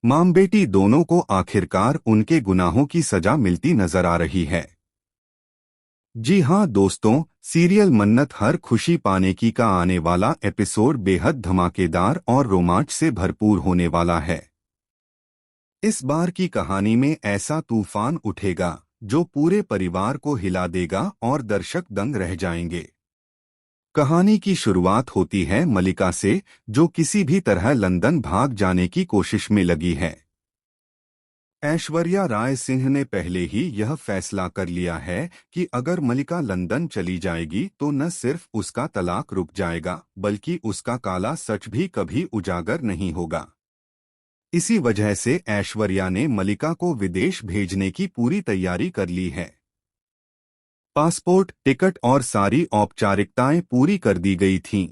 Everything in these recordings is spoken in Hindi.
माम बेटी दोनों को आखिरकार उनके गुनाहों की सजा मिलती नजर आ रही है। जी हां दोस्तों, सीरियल मन्नत हर खुशी पाने की का आने वाला एपिसोड बेहद धमाकेदार और रोमांच से भरपूर होने वाला है। इस बार की कहानी में ऐसा तूफान उठेगा जो पूरे परिवार को हिला देगा और दर्शक दंग रह जाएंगे। कहानी की शुरुआत होती है मलिका से, जो किसी भी तरह लंदन भाग जाने की कोशिश में लगी है। ऐश्वर्या राय सिंह ने पहले ही यह फैसला कर लिया है कि अगर मलिका लंदन चली जाएगी तो न सिर्फ उसका तलाक रुक जाएगा, बल्कि उसका काला सच भी कभी उजागर नहीं होगा। इसी वजह से ऐश्वर्या ने मलिका को विदेश भेजने की पूरी तैयारी कर ली है। पासपोर्ट, टिकट और सारी औपचारिकताएं पूरी कर दी गई थीं।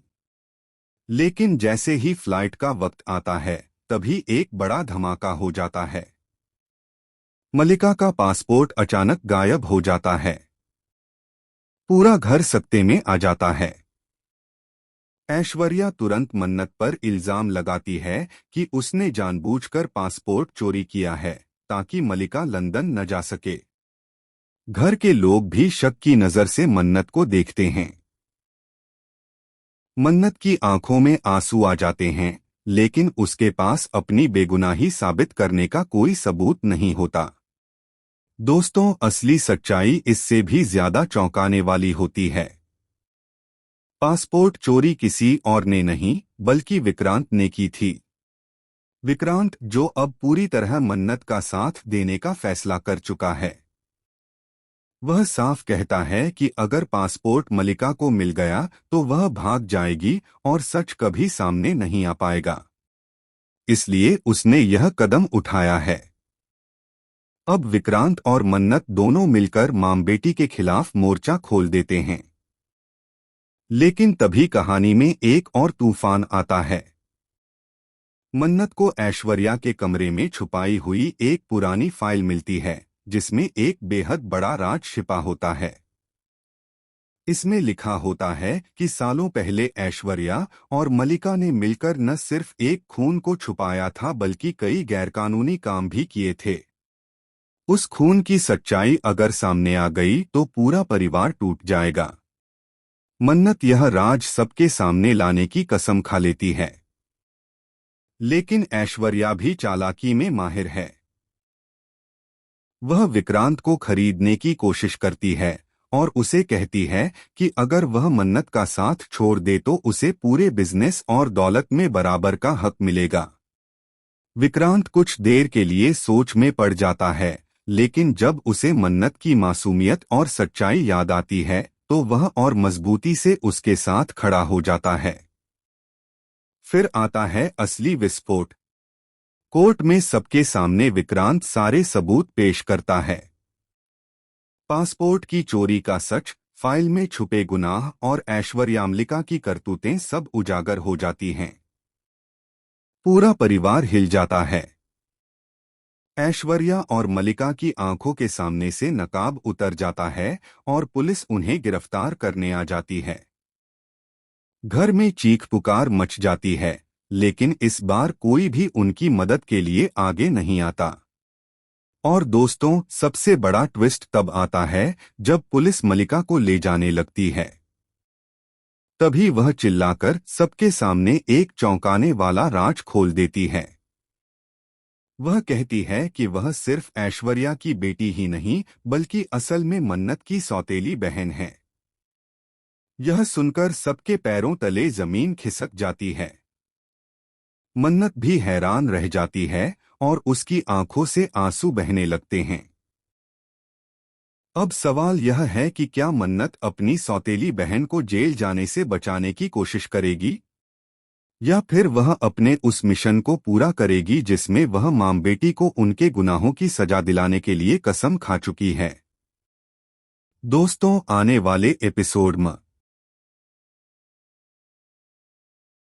लेकिन जैसे ही फ्लाइट का वक्त आता है, तभी एक बड़ा धमाका हो जाता है। मलिका का पासपोर्ट अचानक गायब हो जाता है। पूरा घर सकते में आ जाता है। ऐश्वर्या तुरंत मन्नत पर इल्जाम लगाती है कि उसने जानबूझकर पासपोर्ट चोरी किया है ताकि मलिका लंदन न जा सके। घर के लोग भी शक की नजर से मन्नत को देखते हैं। मन्नत की आंखों में आंसू आ जाते हैं, लेकिन उसके पास अपनी बेगुनाही साबित करने का कोई सबूत नहीं होता। दोस्तों, असली सच्चाई इससे भी ज्यादा चौंकाने वाली होती है। पासपोर्ट चोरी किसी और ने नहीं, बल्कि विक्रांत ने की थी। विक्रांत, जो अब पूरी तरह मन्नत का साथ देने का फैसला कर चुका है। वह साफ कहता है कि अगर पासपोर्ट मलिका को मिल गया तो वह भाग जाएगी और सच कभी सामने नहीं आ पाएगा। इसलिए उसने यह कदम उठाया है। अब विक्रांत और मन्नत दोनों मिलकर माम बेटी के खिलाफ मोर्चा खोल देते हैं। लेकिन तभी कहानी में एक और तूफान आता है। मन्नत को ऐश्वर्या के कमरे में छुपाई हुई एक पुरानी फाइल मिलती है, जिसमें एक बेहद बड़ा राज छिपा होता है। इसमें लिखा होता है कि सालों पहले ऐश्वर्या और मलिका ने मिलकर न सिर्फ एक खून को छुपाया था, बल्कि कई गैरकानूनी काम भी किए थे। उस खून की सच्चाई अगर सामने आ गई तो पूरा परिवार टूट जाएगा। मन्नत यह राज सबके सामने लाने की कसम खा लेती है। लेकिन ऐश्वर्या भी चालाकी में माहिर है। वह विक्रांत को खरीदने की कोशिश करती है और उसे कहती है कि अगर वह मन्नत का साथ छोड़ दे तो उसे पूरे बिजनेस और दौलत में बराबर का हक मिलेगा। विक्रांत कुछ देर के लिए सोच में पड़ जाता है, लेकिन जब उसे मन्नत की मासूमियत और सच्चाई याद आती है तो वह और मजबूती से उसके साथ खड़ा हो जाता है। फिर आता है असली विस्फोट। कोर्ट में सबके सामने विक्रांत सारे सबूत पेश करता है। पासपोर्ट की चोरी का सच, फाइल में छुपे गुनाह और ऐश्वर्या मलिका की करतूतें सब उजागर हो जाती हैं। पूरा परिवार हिल जाता है। ऐश्वर्या और मलिका की आंखों के सामने से नकाब उतर जाता है और पुलिस उन्हें गिरफ्तार करने आ जाती है। घर में चीख पुकार मच जाती है, लेकिन इस बार कोई भी उनकी मदद के लिए आगे नहीं आता। और दोस्तों, सबसे बड़ा ट्विस्ट तब आता है जब पुलिस मलिका को ले जाने लगती है। तभी वह चिल्लाकर सबके सामने एक चौंकाने वाला राज खोल देती है। वह कहती है कि वह सिर्फ ऐश्वर्या की बेटी ही नहीं, बल्कि असल में मन्नत की सौतेली बहन है। यह सुनकर सबके पैरों तले जमीन खिसक जाती है। मन्नत भी हैरान रह जाती है और उसकी आंखों से आंसू बहने लगते हैं। अब सवाल यह है कि क्या मन्नत अपनी सौतेली बहन को जेल जाने से बचाने की कोशिश करेगी, या फिर वह अपने उस मिशन को पूरा करेगी जिसमें वह मां बेटी को उनके गुनाहों की सजा दिलाने के लिए कसम खा चुकी है। दोस्तों, आने वाले एपिसोड में